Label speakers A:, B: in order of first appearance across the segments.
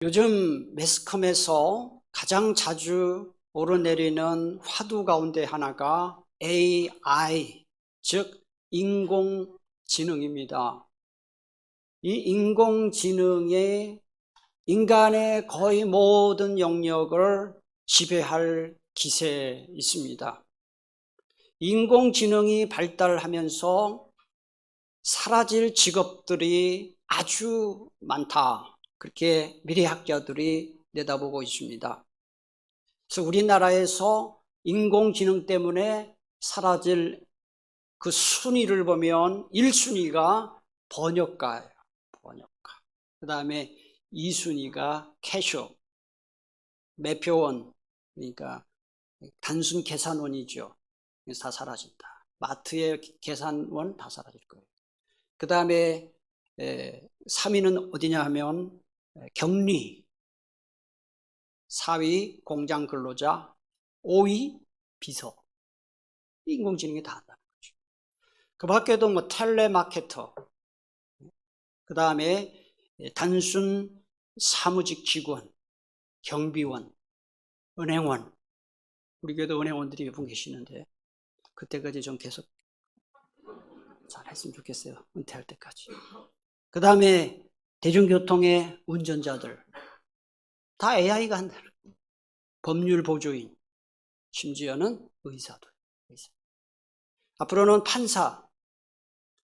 A: 요즘 매스컴에서 가장 자주 오르내리는 화두 가운데 하나가 AI, 즉 인공지능입니다. 이 인공지능이 인간의 거의 모든 영역을 지배할 기세에 있습니다. 인공지능이 발달하면서 사라질 직업들이 아주 많다. 그렇게 미래학자들이 내다보고 있습니다. 그래서 우리나라에서 인공지능 때문에 사라질 그 순위를 보면 1순위가 번역가예요. 번역가. 그 다음에 2순위가 캐셔, 매표원, 그러니까 단순 계산원이죠. 다 사라진다. 마트의 계산원 다 사라질 거예요. 그 다음에 3위는 어디냐 하면 격리, 4위 공장 근로자, 5위 비서. 인공지능이 다 한다는 거죠. 그 밖에도 뭐 텔레마케터, 그 다음에 단순 사무직 직원, 경비원, 은행원. 우리 교회도 은행원들이 몇 분 계시는데 그때까지 좀 계속 잘 했으면 좋겠어요. 은퇴할 때까지. 그 다음에 대중교통의 운전자들 다 AI가 한다는 거예요. 법률 보조인, 심지어는 의사도. 앞으로는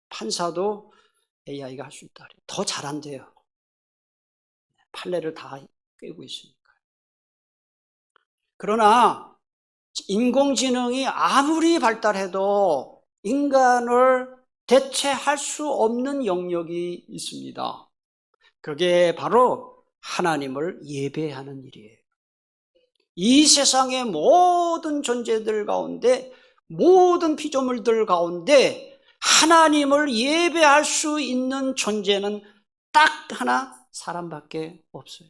A: 판사도 AI가 할 수 있다. 더 잘한대요. 판례를 다 꿰고 있으니까. 그러나 인공지능이 아무리 발달해도 인간을 대체할 수 없는 영역이 있습니다. 그게 바로 하나님을 예배하는 일이에요. 이 세상의 모든 존재들 가운데, 모든 피조물들 가운데 하나님을 예배할 수 있는 존재는 딱 하나 사람밖에 없어요.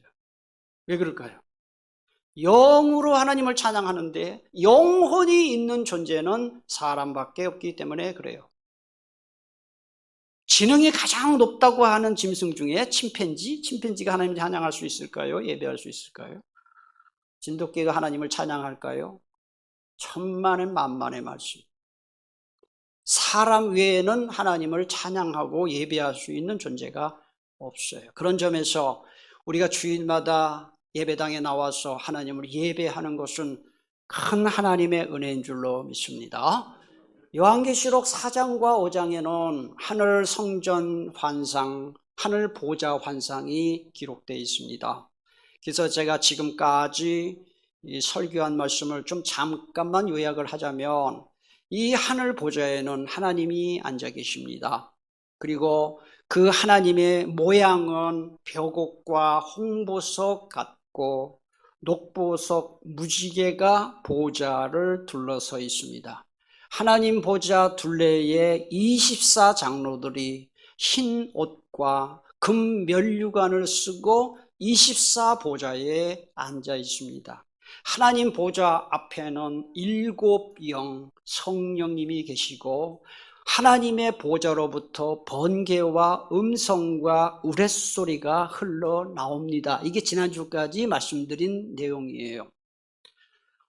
A: 왜 그럴까요? 영으로 하나님을 찬양하는데 영혼이 있는 존재는 사람밖에 없기 때문에 그래요. 지능이 가장 높다고 하는 짐승 중에 침팬지가 하나님을 찬양할 수 있을까요? 예배할 수 있을까요? 진돗개가 하나님을 찬양할까요? 천만의 만만의 말씀. 사람 외에는 하나님을 찬양하고 예배할 수 있는 존재가 없어요. 그런 점에서 우리가 주일마다 예배당에 나와서 하나님을 예배하는 것은 큰 하나님의 은혜인 줄로 믿습니다. 요한계시록 4장과 5장에는 하늘 성전 환상, 하늘 보좌 환상이 기록되어 있습니다. 그래서 제가 지금까지 이 설교한 말씀을 좀 잠깐만 요약을 하자면 이 하늘 보좌에는 하나님이 앉아 계십니다. 그리고 그 하나님의 모양은 벽옥과 홍보석 같고 녹보석 무지개가 보좌를 둘러서 있습니다. 하나님 보좌 둘레에 24장로들이 흰 옷과 금 면류관을 쓰고 24보좌에 앉아 있습니다. 하나님 보좌 앞에는 7영 성령님이 계시고 하나님의 보좌로부터 번개와 음성과 우레소리가 흘러나옵니다. 이게 지난주까지 말씀드린 내용이에요.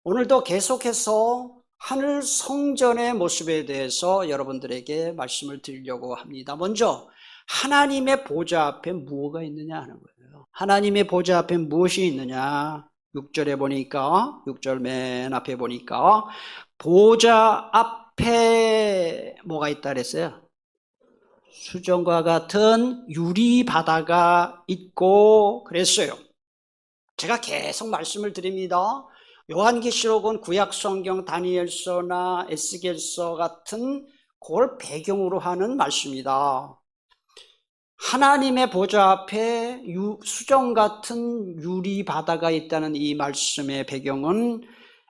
A: 오늘도 계속해서 하늘 성전의 모습에 대해서 여러분들에게 말씀을 드리려고 합니다. 먼저 하나님의 보좌 앞에 무엇가 있느냐 하는 거예요. 하나님의 보좌 앞에 무엇이 있느냐? 6절에 보니까 6절 맨 앞에 보니까 보좌 앞에 뭐가 있다 그랬어요? 수정과 같은 유리 바다가 있고 그랬어요. 제가 계속 말씀을 드립니다. 요한계시록은 구약성경 다니엘서나 에스겔서 같은 그걸 배경으로 하는 말씀이다. 하나님의 보좌 앞에 수정 같은 유리 바다가 있다는 이 말씀의 배경은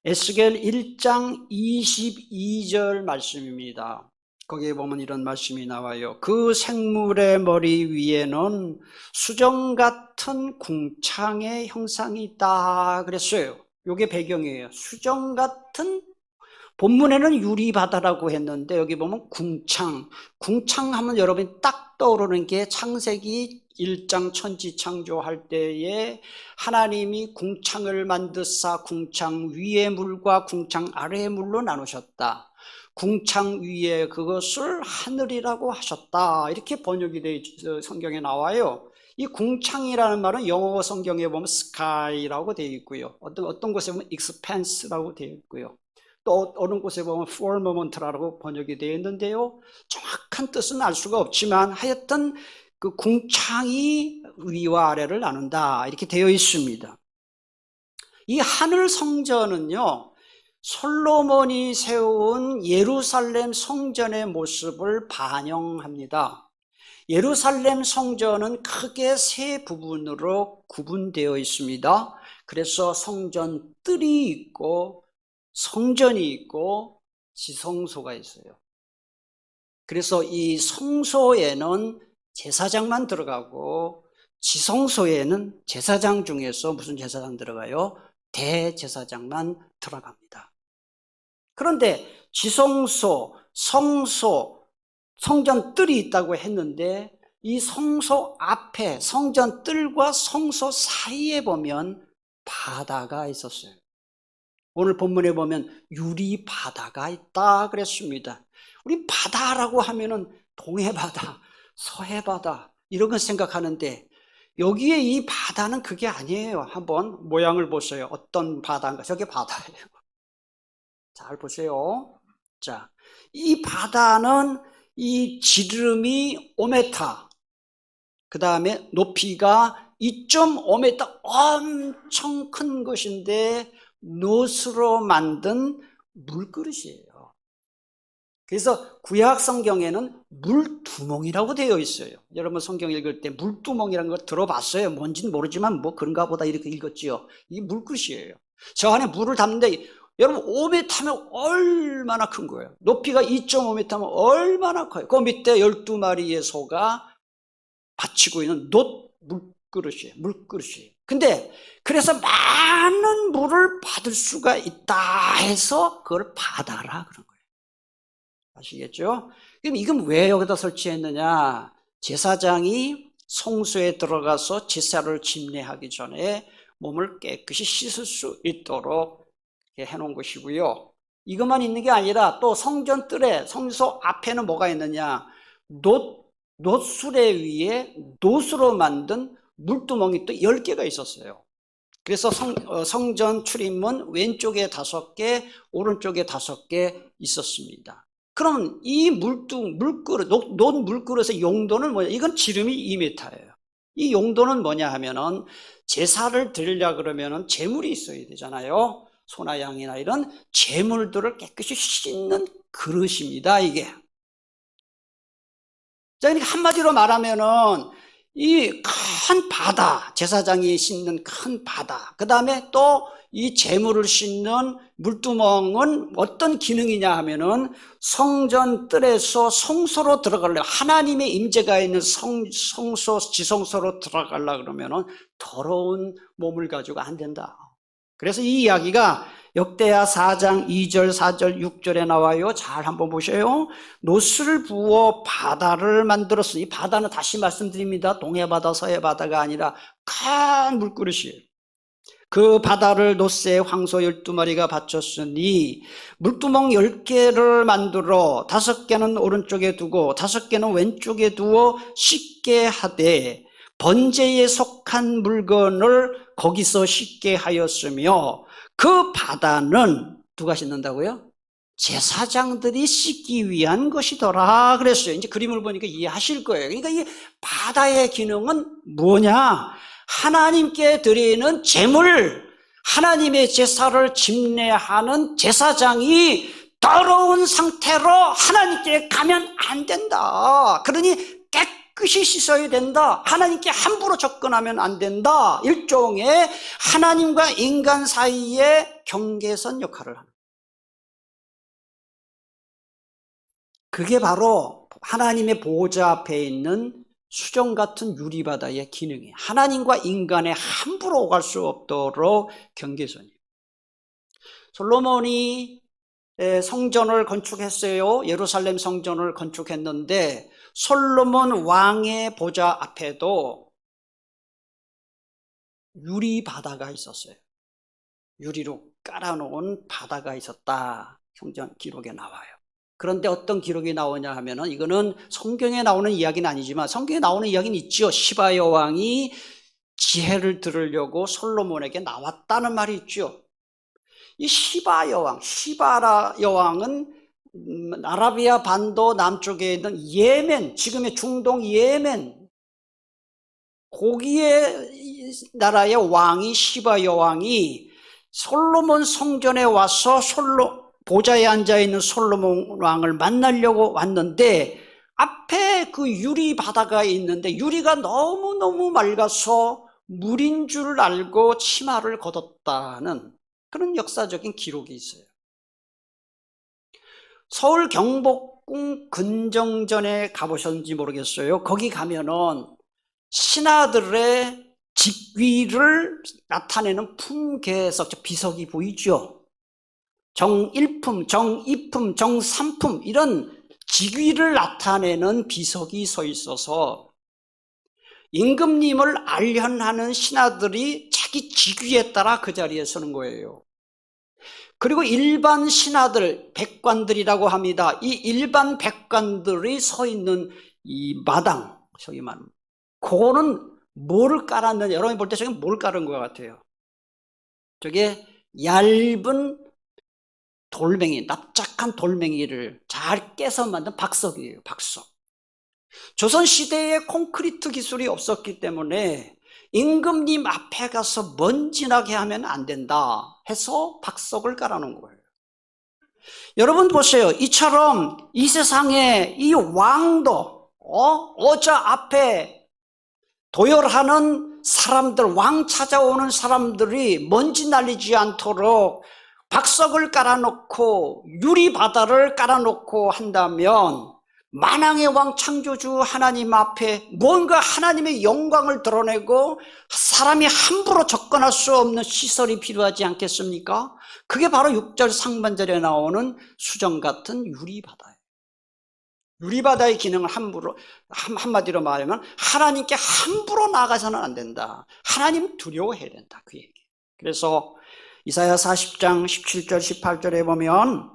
A: 에스겔 1장 22절 말씀입니다. 거기에 보면 이런 말씀이 나와요. 그 생물의 머리 위에는 수정 같은 궁창의 형상이 있다 그랬어요. 이게 배경이에요. 수정 같은 본문에는 유리바다라고 했는데 여기 보면 궁창 하면 여러분이 딱 떠오르는 게 창세기 1장 천지창조할 때에 하나님이 궁창을 만드사 궁창 위의 물과 궁창 아래의 물로 나누셨다. 궁창 위에 그것을 하늘이라고 하셨다. 이렇게 번역이 되어 성경에 나와요. 이 궁창이라는 말은 영어 성경에 보면 sky라고 되어 있고요. 어떤 곳에 보면 expanse라고 되어 있고요. 또 어느 곳에 보면 firmament라고 번역이 되어 있는데요. 정확한 뜻은 알 수가 없지만 하여튼 그 궁창이 위와 아래를 나눈다 이렇게 되어 있습니다. 이 하늘 성전은요, 솔로몬이 세운 예루살렘 성전의 모습을 반영합니다. 예루살렘 성전은 크게 세 부분으로 구분되어 있습니다. 그래서 성전 뜰이 있고 성전이 있고 지성소가 있어요. 그래서 이 성소에는 제사장만 들어가고 지성소에는 제사장 중에서 무슨 제사장 들어가요? 대제사장만 들어갑니다. 그런데 지성소, 성소, 성전 뜰이 있다고 했는데 이 성소 앞에 성전 뜰과 성소 사이에 보면 바다가 있었어요. 오늘 본문에 보면 유리 바다가 있다 그랬습니다. 우리 바다라고 하면은 동해바다, 서해바다 이런 걸 생각하는데 여기에 이 바다는 그게 아니에요. 한번 모양을 보세요. 어떤 바다인가? 저게 바다예요. 잘 보세요. 자, 이 바다는 이 지름이 5m, 그 다음에 높이가 2.5m, 엄청 큰 것인데 놋으로 만든 물그릇이에요. 그래서 구약 성경에는 물두멍이라고 되어 있어요. 여러분 성경 읽을 때 물두멍이라는 거 들어봤어요? 뭔지는 모르지만 뭐 그런가 보다 이렇게 읽었지요. 이 물그릇이에요. 저 안에 물을 담는데 여러분 5m면 얼마나 큰 거예요. 높이가 2.5m면 얼마나 커요. 그 밑에 12마리의 소가 받치고 있는 놋 물그릇이에요. 물그릇이에요. 근데 그래서 많은 물을 받을 수가 있다 해서 그걸 바다라 그런 거예요. 아시겠죠? 그럼 이건 왜 여기다 설치했느냐? 제사장이 성소에 들어가서 제사를 집례하기 전에 몸을 깨끗이 씻을 수 있도록 해놓은 것이고요. 이것만 있는 게 아니라 또 성전 뜰에 성소 앞에는 뭐가 있느냐? 놋수레 위에 놋으로 만든 물두멍이 또 10개가 있었어요. 그래서 성전 출입문 왼쪽에 5개, 오른쪽에 5개 있었습니다. 그럼 이 물그릇, 놋 물그릇의 용도는 뭐냐? 이건 지름이 2m예요. 이 용도는 뭐냐 하면은 제사를 드리려 그러면은 제물이 있어야 되잖아요. 소나 양이나 이런 제물들을 깨끗이 씻는 그릇입니다, 이게. 자, 그러니까 한마디로 말하면은 이 큰 바다, 제사장이 씻는 큰 바다, 그 다음에 또 이 제물을 씻는 물두멍은 어떤 기능이냐 하면은 성전 뜰에서 성소로 들어가려고, 하나님의 임재가 있는 성소, 지성소로 들어가려고 그러면은 더러운 몸을 가지고 안 된다. 그래서 이 이야기가 역대하 4장 2절, 4절, 6절에 나와요. 잘 한번 보세요. 놋을 부어 바다를 만들었어. 이 바다는 다시 말씀드립니다. 동해바다, 서해바다가 아니라 큰 물그릇이에요. 그 바다를 놋에 황소 12마리가 받쳤으니 물두멍 10개를 만들어 5개는 오른쪽에 두고 5개는 왼쪽에 두어 씻게 하되 번제에 속한 물건을 거기서 씻게 하였으며 그 바다는 누가 씻는다고요? 제사장들이 씻기 위한 것이더라 그랬어요. 이제 그림을 보니까 이해하실 거예요. 그러니까 이 바다의 기능은 뭐냐? 하나님께 드리는 제물, 하나님의 제사를 집례하는 제사장이 더러운 상태로 하나님께 가면 안 된다. 그러니 깨끗이 씻어야 된다. 하나님께 함부로 접근하면 안 된다. 일종의 하나님과 인간 사이의 경계선 역할을 합니다. 그게 바로 하나님의 보호자 앞에 있는 수정 같은 유리바다의 기능이에요. 하나님과 인간의 함부로 오갈 수 없도록 경계선이에요. 솔로몬이 성전을 건축했어요. 예루살렘 성전을 건축했는데 솔로몬 왕의 보좌 앞에도 유리 바다가 있었어요. 유리로 깔아놓은 바다가 있었다. 성경 기록에 나와요. 그런데 어떤 기록이 나오냐 하면은, 이거는 성경에 나오는 이야기는 아니지만 성경에 나오는 이야기는 있죠. 시바 여왕이 지혜를 들으려고 솔로몬에게 나왔다는 말이 있죠. 이 시바 여왕, 시바라 여왕은 아라비아 반도 남쪽에 있는 예멘, 지금의 중동 예멘, 거기에 나라의 왕이 시바 여왕이 솔로몬 성전에 와서 보좌에 앉아있는 솔로몬 왕을 만나려고 왔는데, 앞에 그 유리 바다가 있는데 유리가 너무너무 맑아서 물인 줄 알고 치마를 걷었다는 그런 역사적인 기록이 있어요. 서울 경복궁 근정전에 가보셨는지 모르겠어요. 거기 가면은 신하들의 직위를 나타내는 품계석, 비석이 보이죠. 정일품, 정이품, 정삼품, 이런 직위를 나타내는 비석이 서 있어서 임금님을 알현하는 신하들이 자기 직위에 따라 그 자리에 서는 거예요. 그리고 일반 신하들, 백관들이라고 합니다. 이 일반 백관들이 서 있는 이 마당, 저기 말하면, 그거는 뭐를 깔았느냐, 여러분이 볼 때 저게 뭘 깔은 것 같아요? 저게 얇은 돌멩이, 납작한 돌멩이를 잘 깨서 만든 박석이에요. 박석. 조선시대에 콘크리트 기술이 없었기 때문에 임금님 앞에 가서 먼지나게 하면 안 된다 해서 박석을 깔아놓은 거예요. 여러분 보세요. 이처럼 이 세상에 이 왕도 어저 앞에 도열하는 사람들, 왕 찾아오는 사람들이 먼지 날리지 않도록 박석을 깔아놓고 유리 바다를 깔아놓고 한다면, 만왕의 왕 창조주 하나님 앞에 뭔가 하나님의 영광을 드러내고 사람이 함부로 접근할 수 없는 시설이 필요하지 않겠습니까? 그게 바로 6절 상반절에 나오는 수정 같은 유리 바다예요. 유리 바다의 기능을 한마디로 말하면 하나님께 함부로 나가서는 안 된다. 하나님 두려워해야 된다. 그 얘기. 그래서 이사야 40장 17절 18절에 보면,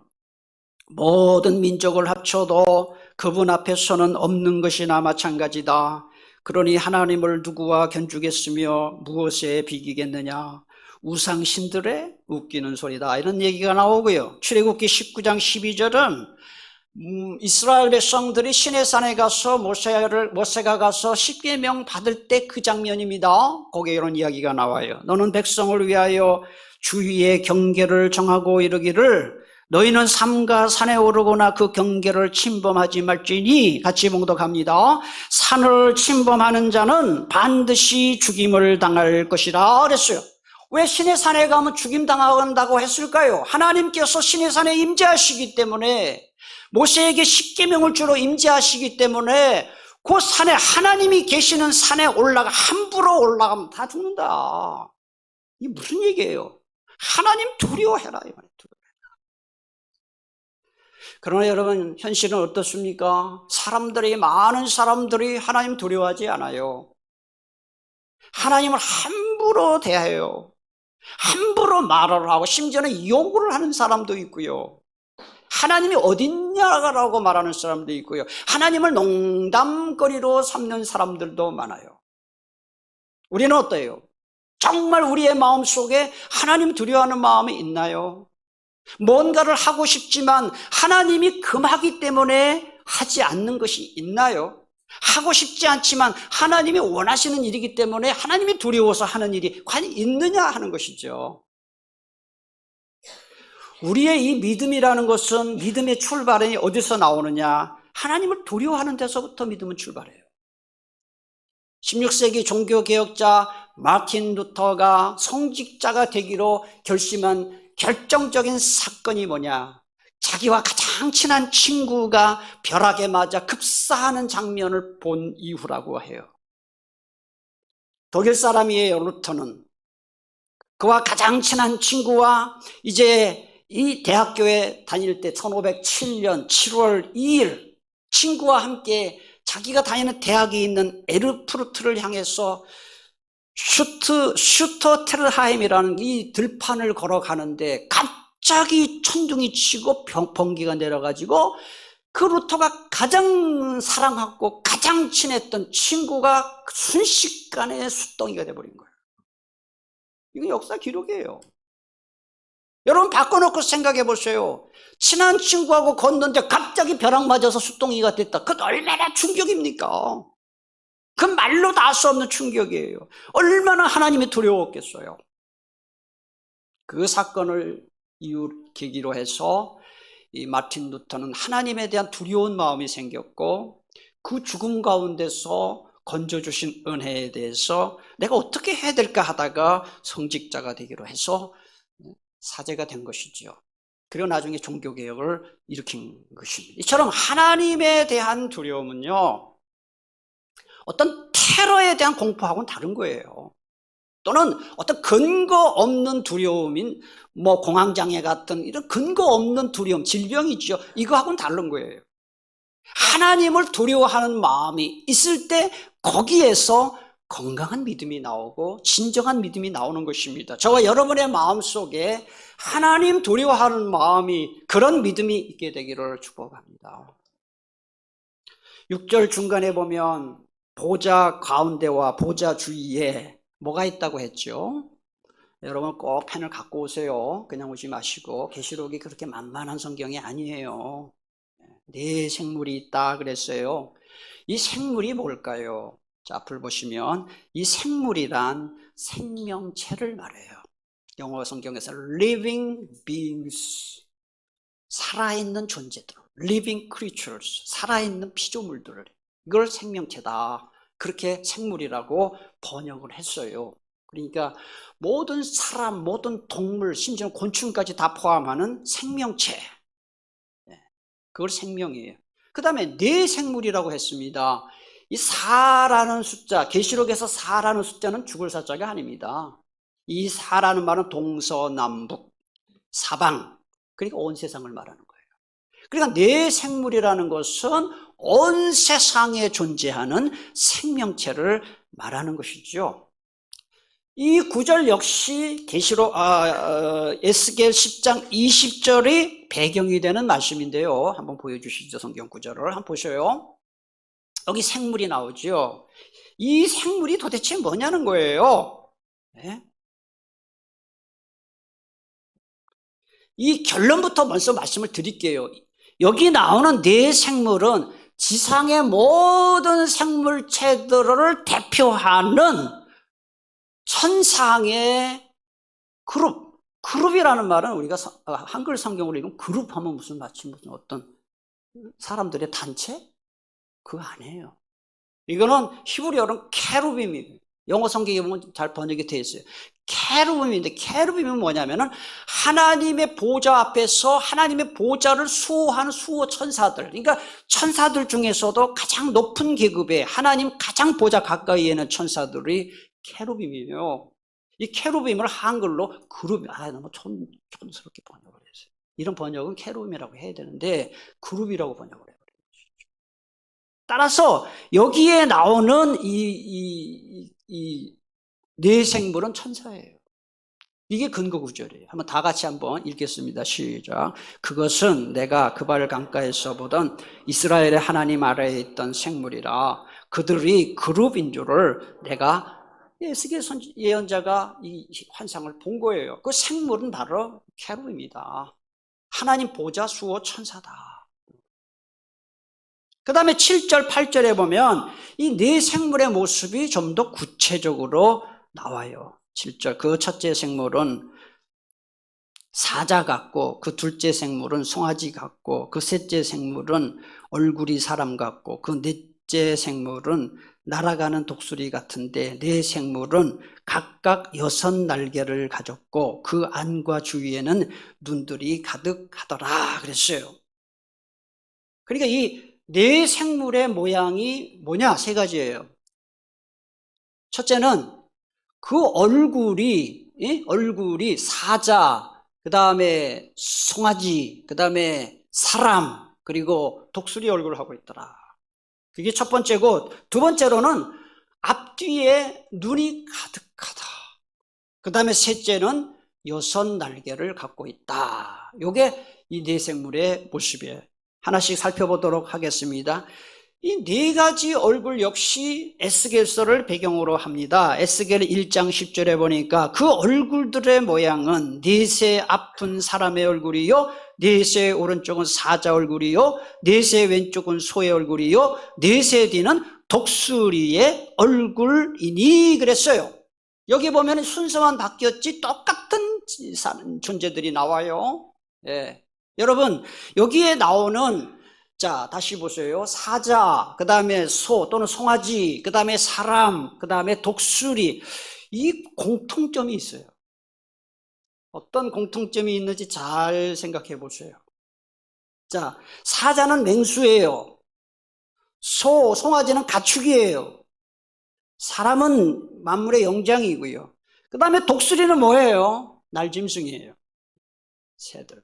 A: 모든 민족을 합쳐도 그분 앞에서는 없는 것이나 마찬가지다. 그러니 하나님을 누구와 견주겠으며 무엇에 비기겠느냐. 우상신들의 웃기는 소리다. 이런 얘기가 나오고요. 출애굽기 19장 12절은 이스라엘 백성들이 시내산에 가서 모세가 가서 십계명 받을 때 그 장면입니다. 거기에 이런 이야기가 나와요. 너는 백성을 위하여 주위의 경계를 정하고 이르기를, 너희는 삼가 산에 오르거나 그 경계를 침범하지 말지니. 같이 봉독합니다. 산을 침범하는 자는 반드시 죽임을 당할 것이라 그랬어요. 왜 시내산에 가면 죽임당한다고 했을까요? 하나님께서 시내산에 임재하시기 때문에, 모세에게 십계명을 주로 임재하시기 때문에 그 산에, 하나님이 계시는 산에 함부로 올라가면 다 죽는다. 이게 무슨 얘기예요? 하나님 두려워해라, 이 말이에요. 그러나 여러분, 현실은 어떻습니까? 많은 사람들이 하나님 두려워하지 않아요. 하나님을 함부로 대해요. 함부로 말을 하고 심지어는 욕을 하는 사람도 있고요. 하나님이 어딨냐라고 말하는 사람도 있고요. 하나님을 농담거리로 삼는 사람들도 많아요. 우리는 어때요? 정말 우리의 마음속에 하나님 두려워하는 마음이 있나요? 뭔가를 하고 싶지만 하나님이 금하기 때문에 하지 않는 것이 있나요? 하고 싶지 않지만 하나님이 원하시는 일이기 때문에 하나님이 두려워서 하는 일이 과연 있느냐 하는 것이죠. 우리의 이 믿음이라는 것은, 믿음의 출발이 어디서 나오느냐? 하나님을 두려워하는 데서부터 믿음은 출발해요. 16세기 종교개혁자 마틴 루터가 성직자가 되기로 결심한 결정적인 사건이 뭐냐? 자기와 가장 친한 친구가 벼락에 맞아 급사하는 장면을 본 이후라고 해요. 독일 사람이에요. 루터는. 그와 가장 친한 친구와 이제 이 대학교에 다닐 때 1507년 7월 2일 친구와 함께 자기가 다니는 대학이 있는 에르푸르트를 향해서 슈터테르하임이라는 이 들판을 걸어가는데 갑자기 천둥이 치고 번개가 내려가지고 그 루터가 가장 사랑하고 가장 친했던 친구가 순식간에 숫덩이가 돼버린 거예요. 이건 역사 기록이에요. 여러분 바꿔놓고 생각해 보세요. 친한 친구하고 걷는데 갑자기 벼락 맞아서 숫덩이가 됐다. 그건 얼마나 충격입니까? 그건 말로 다 할 수 없는 충격이에요. 얼마나 하나님이 두려웠겠어요. 그 사건을 계기로 해서 이 마틴 루터는 하나님에 대한 두려운 마음이 생겼고, 그 죽음 가운데서 건져주신 은혜에 대해서 내가 어떻게 해야 될까 하다가 성직자가 되기로 해서 사제가 된 것이죠. 그리고 나중에 종교개혁을 일으킨 것입니다. 이처럼 하나님에 대한 두려움은요, 어떤 테러에 대한 공포하고는 다른 거예요. 또는 어떤 근거 없는 두려움인 공황장애 같은 이런 근거 없는 두려움, 질병이죠. 이거하고는 다른 거예요. 하나님을 두려워하는 마음이 있을 때 거기에서 건강한 믿음이 나오고 진정한 믿음이 나오는 것입니다. 저와 여러분의 마음속에 하나님 두려워하는 마음이, 그런 믿음이 있게 되기를 축복합니다. 6절 중간에 보면 보좌 가운데와 보좌 주위에 뭐가 있다고 했죠? 여러분 꼭 펜을 갖고 오세요. 그냥 오지 마시고. 계시록이 그렇게 만만한 성경이 아니에요. 네 생물이 있다 그랬어요. 이 생물이 뭘까요? 자, 앞을 보시면 이 생물이란 생명체를 말해요. 영어 성경에서 living beings, 살아있는 존재들, living creatures, 살아있는 피조물들을, 이걸 생명체다, 그렇게 생물이라고 번역을 했어요. 그러니까 모든 사람, 모든 동물, 심지어 곤충까지 다 포함하는 생명체, 그걸 생명이에요. 그 다음에 네 생물이라고 했습니다. 이 4라는 숫자, 계시록에서 4라는 숫자는 죽을 사자가 아닙니다. 이 4라는 말은 동서남북, 사방, 그러니까 온 세상을 말하는 거예요. 그러니까 네 생물이라는 것은 온 세상에 존재하는 생명체를 말하는 것이죠. 이 구절 역시 계시록 에스겔 10장 20절이 배경이 되는 말씀인데요. 한번 보여주시죠. 성경 구절을 한번 보셔요. 여기 생물이 나오죠. 이 생물이 도대체 뭐냐는 거예요. 네? 이 결론부터 먼저 말씀을 드릴게요. 여기 나오는 네 생물은 지상의 모든 생물체들을 대표하는 천상의 그룹이라는 말은 우리가 한글 성경으로 읽으면 그룹하면 무슨 어떤 사람들의 단체? 그거 아니에요. 이거는 히브리어로는 케루빔이에요. 영어 성경에 보면 잘 번역이 되어 있어요. 케루빔인데, 케루빔이 뭐냐면은 하나님의 보좌 앞에서 하나님의 보좌를 수호하는 수호 천사들. 그러니까 천사들 중에서도 가장 높은 계급의 하나님 가장 보좌 가까이에 있는 천사들이 케루빔이에요. 이 케루빔을 한글로 그룹, 너무 촌스럽게 번역을 했어요. 이런 번역은 케루빔이라고 해야 되는데 그룹이라고 번역을 해버려요. 따라서 여기에 나오는 이 네 생물은 천사예요. 이게 근거 구절이에요. 한번 다 같이 한번 읽겠습니다. 시작. 그것은 내가 그발 강가에서 보던 이스라엘의 하나님 아래에 있던 생물이라. 그들이 그룹인 줄을 내가 에스겔 예언자가 이 환상을 본 거예요. 그 생물은 바로 케루입니다. 하나님 보좌 수호 천사다. 그 다음에 7절, 8절에 보면 이 네 생물의 모습이 좀 더 구체적으로 나와요. 7절, 그 첫째 생물은 사자 같고, 그 둘째 생물은 송아지 같고, 그 셋째 생물은 얼굴이 사람 같고, 그 넷째 생물은 날아가는 독수리 같은데, 네 생물은 각각 6 날개를 가졌고 그 안과 주위에는 눈들이 가득하더라 그랬어요. 그러니까 이 네 생물의 모양이 뭐냐? 3가지예요. 첫째는 그 얼굴이 사자, 그 다음에 송아지, 그 다음에 사람, 그리고 독수리 얼굴을 하고 있더라. 그게 첫 번째고, 두 번째로는 앞뒤에 눈이 가득하다. 그 다음에 셋째는 6 날개를 갖고 있다. 요게 이 네 생물의 모습이에요. 하나씩 살펴보도록 하겠습니다. 이 네 가지 얼굴 역시 에스겔서를 배경으로 합니다. 에스겔 1장 10절에 보니까 그 얼굴들의 모양은 넷의 앞은 사람의 얼굴이요, 넷의 오른쪽은 사자 얼굴이요, 넷의 왼쪽은 소의 얼굴이요, 넷의 뒤는 독수리의 얼굴이니 그랬어요. 여기 보면 순서만 바뀌었지 똑같은 존재들이 나와요. 예. 여러분, 여기에 나오는, 자, 다시 보세요. 사자, 그 다음에 소 또는 송아지, 그 다음에 사람, 그 다음에 독수리. 이 공통점이 있어요. 어떤 공통점이 있는지 잘 생각해 보세요. 자, 사자는 맹수예요. 송아지는 가축이에요. 사람은 만물의 영장이고요. 그 다음에 독수리는 뭐예요? 날짐승이에요. 새들.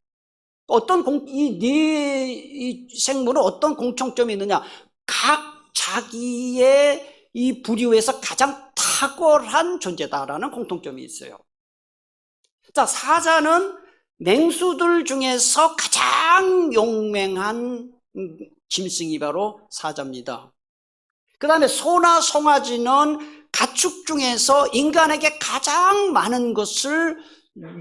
A: 이 생물은 어떤 공통점이 있느냐? 각 자기의 이 부류에서 가장 탁월한 존재다라는 공통점이 있어요. 자, 사자는 맹수들 중에서 가장 용맹한 짐승이 바로 사자입니다. 그 다음에 소나 송아지는 가축 중에서 인간에게 가장 많은 것을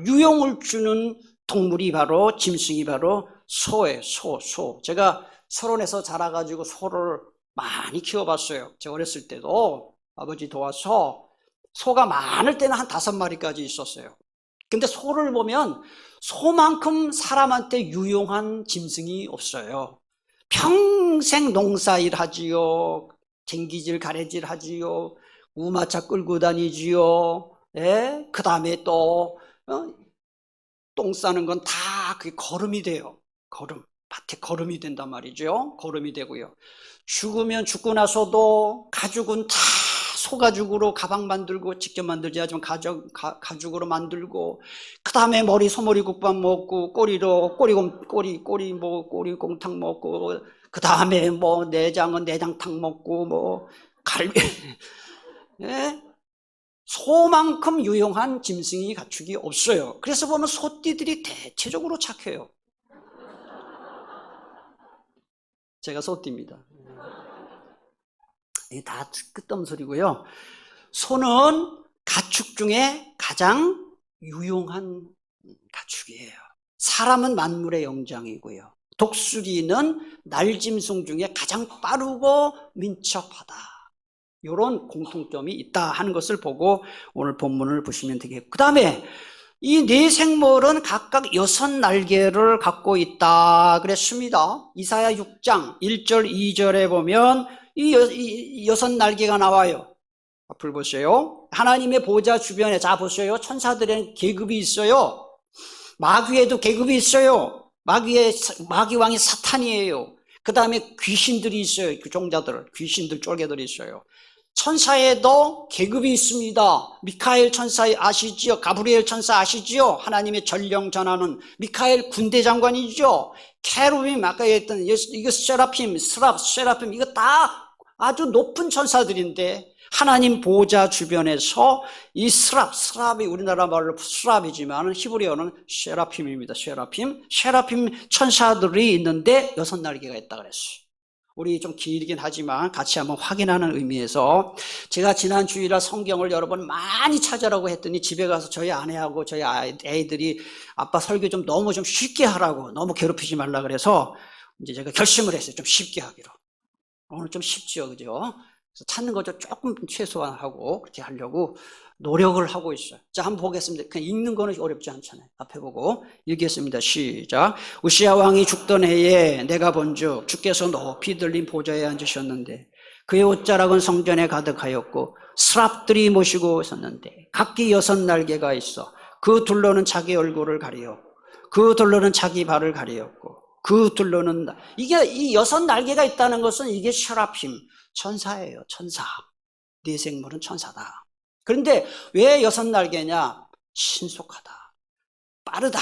A: 유용을 주는 동물이 바로, 짐승이 바로 소예요. 소. 제가 설원에서 자라가지고 소를 많이 키워봤어요. 제가 어렸을 때도 아버지 도와서 소가 많을 때는 한 5마리까지 있었어요. 근데 소를 보면 소만큼 사람한테 유용한 짐승이 없어요. 평생 농사일 하지요. 쟁기질 가래질 하지요. 우마차 끌고 다니지요. 예? 그 다음에 또 똥 싸는 건 다 그게 거름이 돼요. 거름. 밭에 거름이 된단 말이죠. 거름이 되고요. 죽으면 죽고 나서도 가죽은 다 소가죽으로 가방 만들고, 직접 만들지 하지만 가죽으로 만들고, 그 다음에 소머리 국밥 먹고, 꼬리곰탕 먹고, 그 다음에 내장은 내장탕 먹고, 갈비. 예? 소만큼 유용한 짐승이 가축이 없어요. 그래서 보면 소띠들이 대체적으로 착해요. 제가 소띠입니다. 이게 다 끝없는 소리고요. 소는 가축 중에 가장 유용한 가축이에요. 사람은 만물의 영장이고요. 독수리는 날짐승 중에 가장 빠르고 민첩하다. 이런 공통점이 있다 하는 것을 보고 오늘 본문을 보시면 되겠고, 그 다음에 이 네 생물은 각각 6 날개를 갖고 있다 그랬습니다. 이사야 6장 1절 2절에 보면 이 6 날개가 나와요. 앞을 보세요. 하나님의 보좌 주변에, 자 보세요. 천사들에는 계급이 있어요. 마귀에도 계급이 있어요. 마귀 왕이 사탄이에요. 그 다음에 귀신들이 있어요. 그 종자들, 귀신들, 쫄개들이 있어요. 천사에도 계급이 있습니다. 미카엘 천사 아시지요? 가브리엘 천사 아시지요? 하나님의 전령 전하는 미카엘 군대 장관이죠. 케루빔, 아까 했던 이거 세라핌, 세라핌, 이거 다 아주 높은 천사들인데, 하나님 보좌 주변에서 이 스랍이 우리나라 말로 스랍이지만 히브리어는 세라핌입니다. 세라핌 천사들이 있는데 6 날개가 있다 그랬어요. 우리 좀 길긴 하지만 같이 한번 확인하는 의미에서, 제가 지난 주일날 성경을 여러 번 많이 찾으라고 했더니 집에 가서 저희 아내하고 저희 애들이 아빠 설교 좀 너무 좀 쉽게 하라고, 너무 괴롭히지 말라 그래서 이제 제가 결심을 했어요. 좀 쉽게 하기로. 오늘 좀 쉽죠, 그죠? 그래서 찾는 거 조금 최소화하고 그렇게 하려고 노력을 하고 있어요. 자, 한번 보겠습니다. 그냥 읽는 거는 어렵지 않잖아요. 앞에 보고 읽겠습니다. 시작. 우시야 왕이 죽던 해에 내가 본즉 주께서 높이 들린 보좌에 앉으셨는데 그의 옷자락은 성전에 가득하였고 스랍들이 모시고 섰는데 각기 6 날개가 있어 그 둘로는 자기 얼굴을 가리었고 그 둘로는 자기 발을 가리었고 그 둘로는, 이게 이 6 날개가 있다는 것은 이게 세라핌, 천사예요. 천사. 네 생물은 천사다. 그런데 왜 6 날개냐? 신속하다, 빠르다.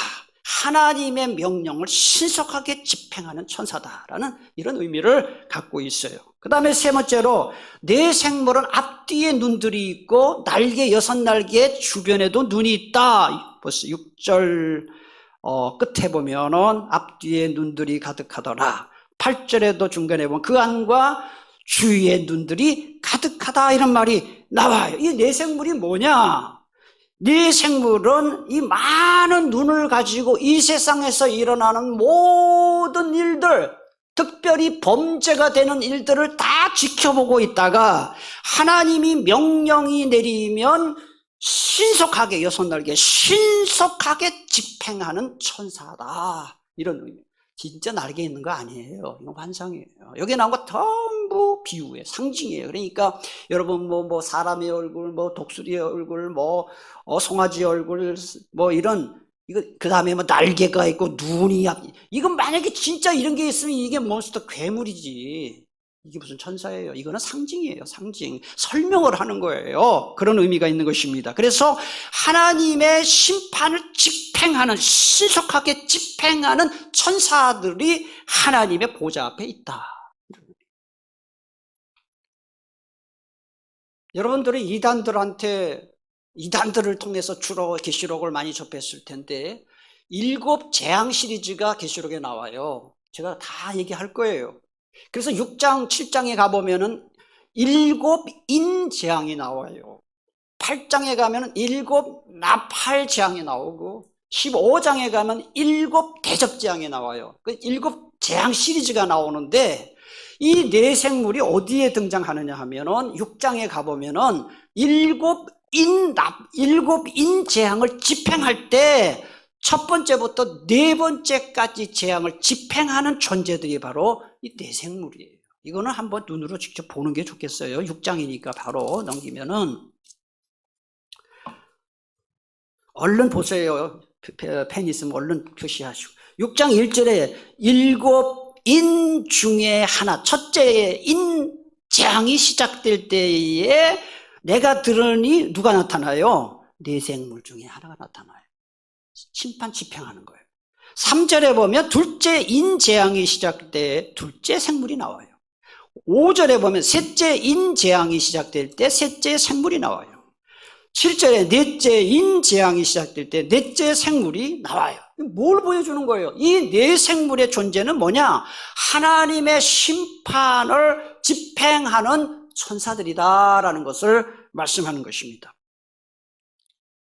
A: 하나님의 명령을 신속하게 집행하는 천사다라는 이런 의미를 갖고 있어요. 그 다음에 세 번째로 내 생물은 앞뒤에 눈들이 있고 날개 6날개 주변에도 눈이 있다. 벌써 6절 끝에 보면은 앞뒤에 눈들이 가득하더라. 8절에도 중간에 보면 그 안과 주위에 눈들이 가득하다 이런 말이 나와요. 이 내 생물이 뭐냐? 네 생물은 이 많은 눈을 가지고 이 세상에서 일어나는 모든 일들, 특별히 범죄가 되는 일들을 다 지켜보고 있다가 하나님이 명령이 내리면 신속하게 6날개 신속하게 집행하는 천사다. 이런 의미. 진짜 날개 있는 거 아니에요. 이건 환상이에요. 여기 나온 거 전부 비유예요. 상징이에요. 그러니까 여러분 뭐 사람의 얼굴, 뭐 독수리의 얼굴, 뭐 송아지 얼굴, 뭐 이런 이거 그 다음에 뭐 날개가 있고 눈이 이건 만약에 진짜 이런 게 있으면 이게 몬스터 괴물이지. 이게 무슨 천사예요? 이거는 상징이에요. 상징. 설명을 하는 거예요. 그런 의미가 있는 것입니다. 그래서 하나님의 심판을 집행하는, 신속하게 집행하는 천사들이 하나님의 보좌 앞에 있다. 여러분들이 이단들을 통해서 주로 계시록을 많이 접했을 텐데 7 재앙 시리즈가 계시록에 나와요. 제가 다 얘기할 거예요. 그래서 6장, 7장에 가보면은 7 인재앙이 나와요. 8장에 가면은 7 나팔 재앙이 나오고 15장에 가면 7 대접 재앙이 나와요. 그 7 재앙 시리즈가 나오는데 이 네 생물이 어디에 등장하느냐 하면은 6장에 가보면은 7 인 재앙을 집행할 때 첫 번째부터 네 번째까지 재앙을 집행하는 존재들이 바로 이 네 생물이에요. 이거는 한번 눈으로 직접 보는 게 좋겠어요. 6장이니까 바로 넘기면은 얼른 보세요. 펜 있으면 얼른 표시하시고 6장 1절에 7 인 중에 하나, 첫째 인 재앙이 시작될 때에 내가 들으니 누가 나타나요? 네 생물 중에 하나가 나타나요. 심판 집행하는 거예요. 3절에 보면 둘째 인재앙이 시작될 때 둘째 생물이 나와요. 5절에 보면 셋째 인재앙이 시작될 때 셋째 생물이 나와요. 7절에 넷째 인재앙이 시작될 때 넷째 생물이 나와요. 뭘 보여주는 거예요? 이 네 생물의 존재는 뭐냐? 하나님의 심판을 집행하는 천사들이다라는 것을 말씀하는 것입니다.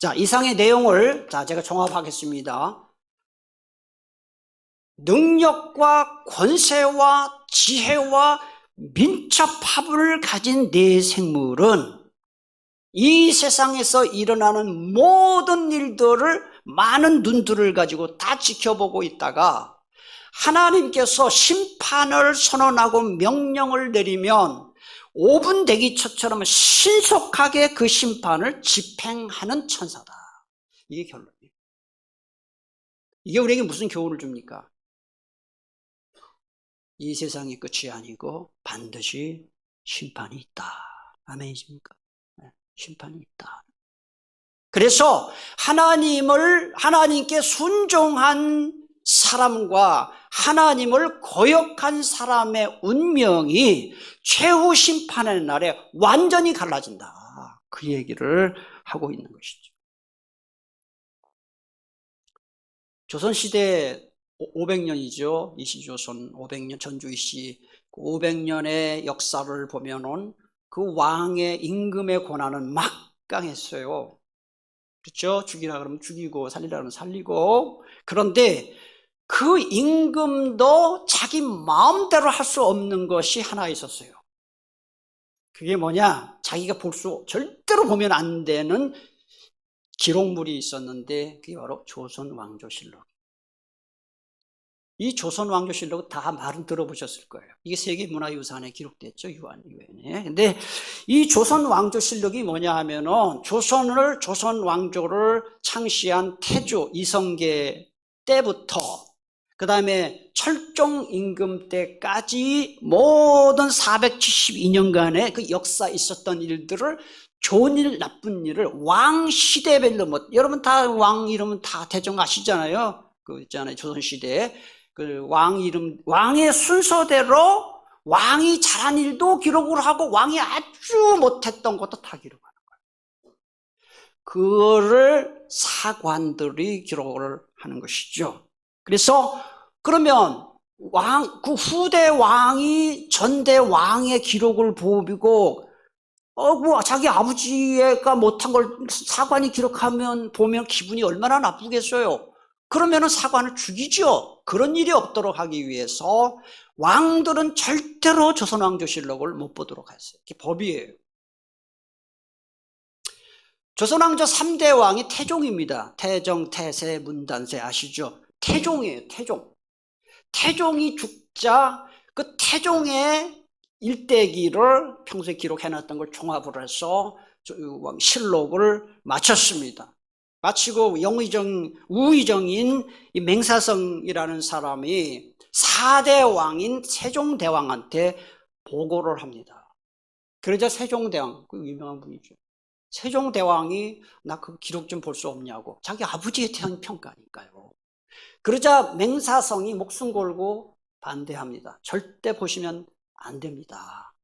A: 자, 이상의 내용을 제가 종합하겠습니다. 능력과 권세와 지혜와 민첩함을 가진 네 생물은 이 세상에서 일어나는 모든 일들을 많은 눈들을 가지고 다 지켜보고 있다가 하나님께서 심판을 선언하고 명령을 내리면 5분 대기초처럼 신속하게 그 심판을 집행하는 천사다. 이게 결론이에요. 이게 우리에게 무슨 교훈을 줍니까? 이 세상이 끝이 아니고 반드시 심판이 있다. 아멘이십니까? 네, 심판이 있다. 그래서 하나님께 순종한 사람과 하나님을 거역한 사람의 운명이 최후 심판의 날에 완전히 갈라진다. 그 얘기를 하고 있는 것이죠. 조선시대 500년이죠. 이시조선 500년, 전주 이시 500년의 역사를 보면은 그 왕의 임금의 권한은 막강했어요. 그렇죠? 죽이라 그러면 죽이고 살리라 그러면 살리고. 그런데 그 임금도 자기 마음대로 할 수 없는 것이 하나 있었어요. 그게 뭐냐? 자기가 절대로 보면 안 되는 기록물이 있었는데 그게 바로 조선왕조실록. 이 조선왕조실록 다 말은 들어보셨을 거예요. 이게 세계문화유산에 기록됐죠, 유엔에. 근데 이 조선왕조실록이 뭐냐 하면은 조선왕조를 창시한 태조 이성계 때부터 그 다음에 철종 임금 때까지 모든 472년간의 그 역사에 있었던 일들을 좋은 일, 나쁜 일을 왕 시대별로 여러분 다 왕 이러면 다 대충 아시잖아요. 그 있잖아요. 조선시대에 그 왕 이름, 왕의 순서대로 왕이 잘한 일도 기록을 하고 왕이 아주 못했던 것도 다 기록하는 거예요. 그거를 사관들이 기록을 하는 것이죠. 그래서 그러면 그 후대 왕이 전대 왕의 기록을 보고 뭐 자기 아버지가 못한 걸 사관이 보면 기분이 얼마나 나쁘겠어요. 그러면은 사관을 죽이죠. 그런 일이 없도록 하기 위해서 왕들은 절대로 조선왕조실록을 못 보도록 했어요. 이게 법이에요. 조선왕조 3대 왕이 태종입니다. 태정, 태세, 문단세 아시죠? 태종이에요. 태종이 죽자 그 태종의 일대기를 평소에 기록해놨던 걸 종합을 해서 실록을 마쳤습니다. 마치고 우의정인 이 맹사성이라는 사람이 4대 왕인 세종대왕한테 보고를 합니다. 그러자 세종대왕, 그 유명한 분이죠. 세종대왕이 나 그 기록 좀 볼 수 없냐고. 자기 아버지에 대한 평가니까요. 그러자 맹사성이 목숨 걸고 반대합니다. 절대 보시면 안 됩니다.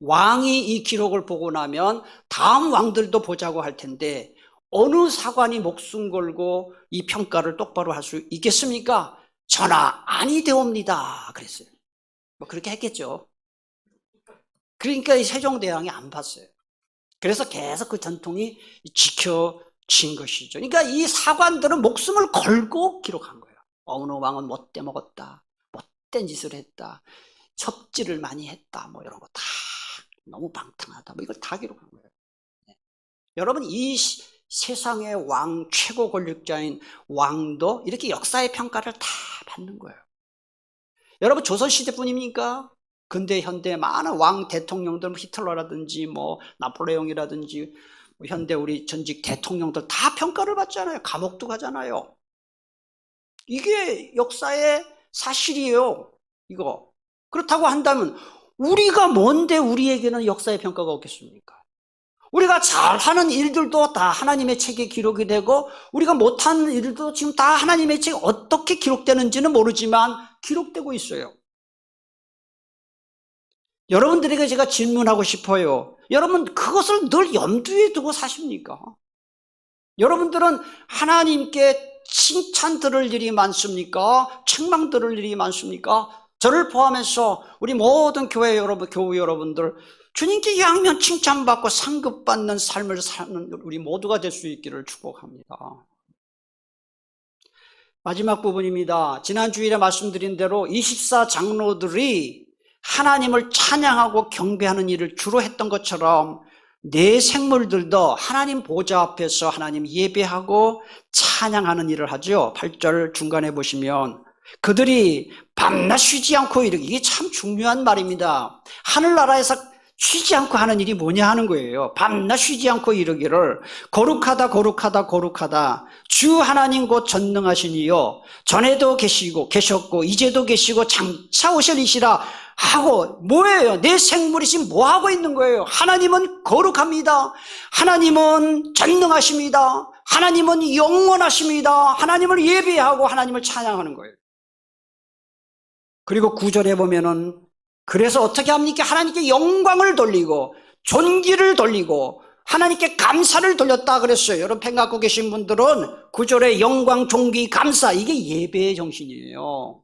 A: 왕이 이 기록을 보고 나면 다음 왕들도 보자고 할 텐데 어느 사관이 목숨 걸고 이 평가를 똑바로 할 수 있겠습니까? 전하 아니되옵니다. 그랬어요. 뭐 그렇게 했겠죠. 그러니까 이 세종대왕이 안 봤어요. 그래서 계속 그 전통이 지켜진 것이죠. 그러니까 이 사관들은 목숨을 걸고 기록한 거예요. 어느 왕은 못돼 먹었다, 못된 짓을 했다, 첩지를 많이 했다, 뭐 이런 거 다 너무 방탕하다, 뭐 이걸 다 기록한 거예요. 네. 여러분 이 세상의 왕, 최고 권력자인 왕도 이렇게 역사의 평가를 다 받는 거예요. 여러분 조선시대뿐입니까? 근대 현대 많은 왕 대통령들, 히틀러라든지 뭐 나폴레옹이라든지 뭐 현대 우리 전직 대통령들 다 평가를 받잖아요. 감옥도 가잖아요. 이게 역사의 사실이에요. 이거 그렇다고 한다면 우리가 뭔데 우리에게는 역사의 평가가 없겠습니까? 우리가 잘하는 일들도 다 하나님의 책에 기록이 되고 우리가 못하는 일들도 지금 다 하나님의 책에 어떻게 기록되는지는 모르지만 기록되고 있어요. 여러분들에게 제가 질문하고 싶어요. 여러분 그것을 늘 염두에 두고 사십니까? 여러분들은 하나님께 칭찬 들을 일이 많습니까? 책망 들을 일이 많습니까? 저를 포함해서 우리 모든 교회 여러분들 주님께 양면 칭찬받고 상급받는 삶을 사는 우리 모두가 될 수 있기를 축복합니다. 마지막 부분입니다. 지난 주일에 말씀드린 대로 24 장로들이 하나님을 찬양하고 경배하는 일을 주로 했던 것처럼 내 생물들도 하나님 보좌 앞에서 하나님 예배하고 찬양하는 일을 하죠. 8절 중간에 보시면 그들이 밤낮 쉬지 않고 이게 참 중요한 말입니다. 하늘나라에서 쉬지 않고 하는 일이 뭐냐 하는 거예요. 밤낮 쉬지 않고 이르기를 거룩하다 거룩하다 거룩하다 주 하나님 곧 전능하신 이요 전에도 계셨고 이제도 계시고 장차 오실 이시라 하고 뭐예요? 내 생물이 지금 뭐 하고 있는 거예요? 하나님은 거룩합니다. 하나님은 전능하십니다. 하나님은 영원하십니다. 하나님을 예배하고 하나님을 찬양하는 거예요. 그리고 9절에 보면은 그래서 어떻게 합니까? 하나님께 영광을 돌리고 존귀를 돌리고 하나님께 감사를 돌렸다 그랬어요. 여러분 펜 갖고 계신 분들은 9절에 영광, 존귀, 감사 이게 예배의 정신이에요.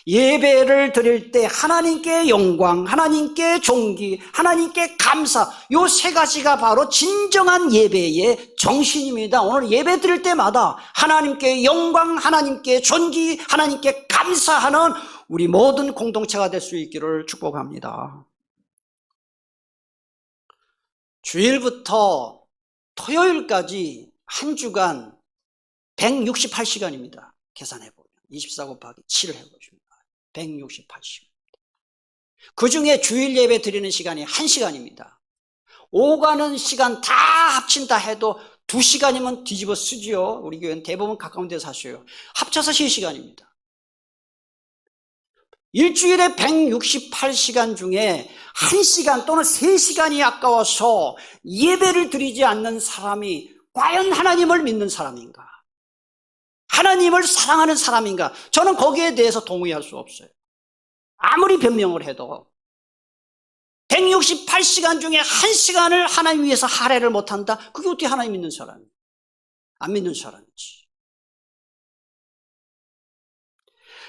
A: 예배를 드릴 때 하나님께 영광, 하나님께 존귀, 하나님께 감사 요 세 가지가 바로 진정한 예배의 정신입니다. 오늘 예배 드릴 때마다 하나님께 영광, 하나님께 존귀, 하나님께 감사하는 우리 모든 공동체가 될 수 있기를 축복합니다. 주일부터 토요일까지 한 주간 168시간입니다. 계산해보면 24 곱하기 7을 해보십니다. 168시간. 그 중에 주일 예배 드리는 시간이 1시간입니다. 오가는 시간 다 합친다 해도 2시간이면 뒤집어 쓰지요. 우리 교회는 대부분 가까운 데서 하셔요. 합쳐서 3시간입니다. 일주일에 168시간 중에 1시간 또는 3시간이 아까워서 예배를 드리지 않는 사람이 과연 하나님을 믿는 사람인가? 하나님을 사랑하는 사람인가? 저는 거기에 대해서 동의할 수 없어요. 아무리 변명을 해도 168시간 중에 1시간을 하나님 위해서 할애를 못한다? 그게 어떻게 하나님 믿는 사람이에요? 안 믿는 사람이지.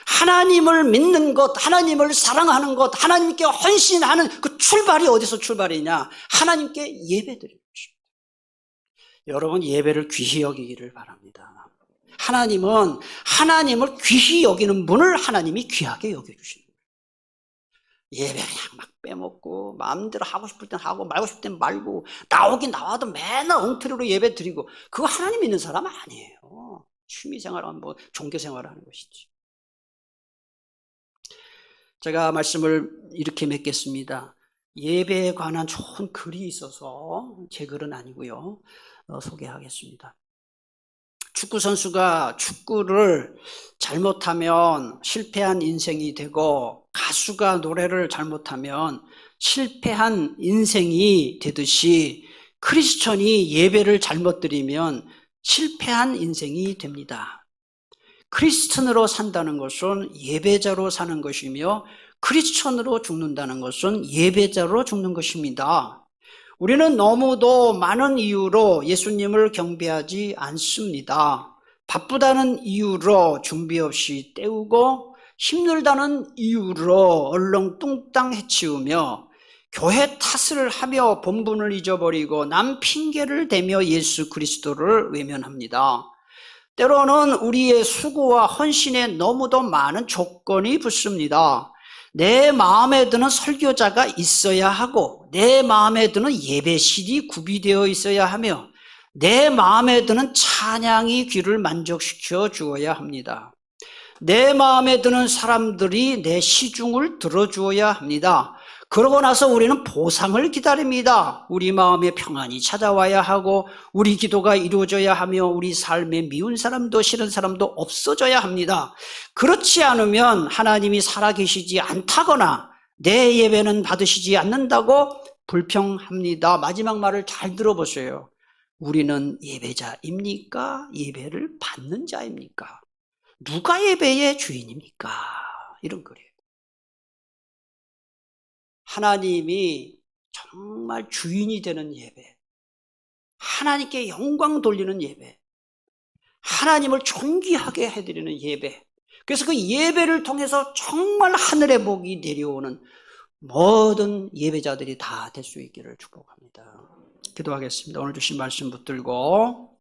A: 하나님을 믿는 것, 하나님을 사랑하는 것, 하나님께 헌신하는 그 출발이 어디서 출발이냐? 하나님께 예배드리는 것입니다. 여러분, 예배를 귀히 여기기를 바랍니다. 하나님은 하나님을 귀히 여기는 분을 하나님이 귀하게 여겨주시는 거예요. 예배 그냥 막 빼먹고 마음대로 하고 싶을 땐 하고 말고 싶을 땐 말고 나오긴 나와도 맨날 엉터리로 예배 드리고 그거 하나님 믿는 사람 아니에요. 취미생활하면 뭐 종교생활을 하는 것이지. 제가 말씀을 이렇게 맺겠습니다. 예배에 관한 좋은 글이 있어서 제 글은 아니고요. 소개하겠습니다. 축구 선수가 축구를 잘못하면 실패한 인생이 되고 가수가 노래를 잘못하면 실패한 인생이 되듯이 크리스천이 예배를 잘못 드리면 실패한 인생이 됩니다. 크리스천으로 산다는 것은 예배자로 사는 것이며 크리스천으로 죽는다는 것은 예배자로 죽는 것입니다. 우리는 너무도 많은 이유로 예수님을 경배하지 않습니다. 바쁘다는 이유로 준비 없이 때우고 힘들다는 이유로 얼렁뚱땅 해치우며 교회 탓을 하며 본분을 잊어버리고 남 핑계를 대며 예수 그리스도를 외면합니다. 때로는 우리의 수고와 헌신에 너무도 많은 조건이 붙습니다. 내 마음에 드는 설교자가 있어야 하고 내 마음에 드는 예배실이 구비되어 있어야 하며 내 마음에 드는 찬양이 귀를 만족시켜 주어야 합니다. 내 마음에 드는 사람들이 내 시중을 들어주어야 합니다. 그러고 나서 우리는 보상을 기다립니다. 우리 마음에 평안이 찾아와야 하고 우리 기도가 이루어져야 하며 우리 삶에 미운 사람도 싫은 사람도 없어져야 합니다. 그렇지 않으면 하나님이 살아계시지 않다거나 내 예배는 받으시지 않는다고 불평합니다. 마지막 말을 잘 들어보세요. 우리는 예배자입니까? 예배를 받는 자입니까? 누가 예배의 주인입니까? 이런 글이에요. 하나님이 정말 주인이 되는 예배, 하나님께 영광 돌리는 예배, 하나님을 존귀하게 해드리는 예배, 그래서 그 예배를 통해서 정말 하늘의 복이 내려오는 모든 예배자들이 다 될 수 있기를 축복합니다. 기도하겠습니다. 오늘 주신 말씀 붙들고